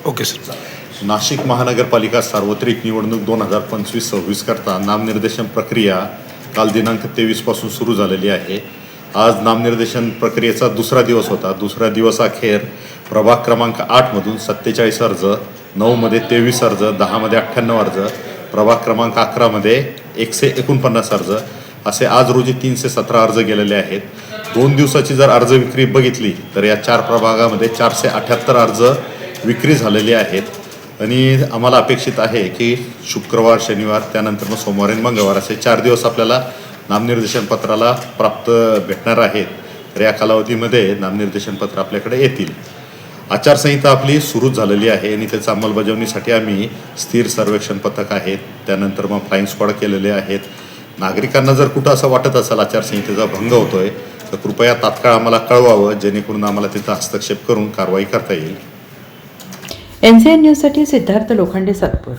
Okay sir. Nashik महानगरपालिका सार्वत्रिक निवडणूक 2025-26 करता नामनिर्देशन प्रक्रिया काल दिनांक 23 पासून सुरू झालेली आहे. आज नामनिर्देशन प्रक्रियेचा दुसरा दिवस होता. दुसऱ्या दिवसाअखेर प्रभाग क्रमांक 8मधून 47 अर्ज, 9मध्ये 23 अर्ज, 10मध्ये 98 अर्ज, प्रभाग क्रमांक 11मध्ये 149 अर्ज असे आज रोजी 317 अर्ज गेलेले आहेत. 2 दिवसाची जर अर्ज विक्री बघितली तर या 4 प्रभागामध्ये 478 अर्ज विक्री झालेली आहेत आणि आम्हाला अपेक्षित आहे की शुक्रवार, शनिवार, त्यानंतर मग सोमवार आणि मंगळवार असे 4 दिवस आपल्याला नामनिर्देशन पत्राला प्राप्त भेटणार आहेत. तर या कालावधीमध्ये नामनिर्देशन पत्र आपल्याकडे येतील. आचारसंहिता आपली सुरू झालेली आहे आणि त्याच्या अंमलबजावणीसाठी आम्ही स्थिर सर्वेक्षण पथक आहेत, त्यानंतर मग फ्लाइंग स्क्वॉड केलेले आहेत. नागरिकांना जर कुठं असं वाटत असेल आचारसंहितेचा भंग होतोय तर कृपया तात्काळ आम्हाला कळवावं, जेणेकरून आम्हाला तिथं हस्तक्षेप करून कारवाई करता येईल. NCN न्यूजसाठी सिद्धार्थ लोखंडे, सातपूर.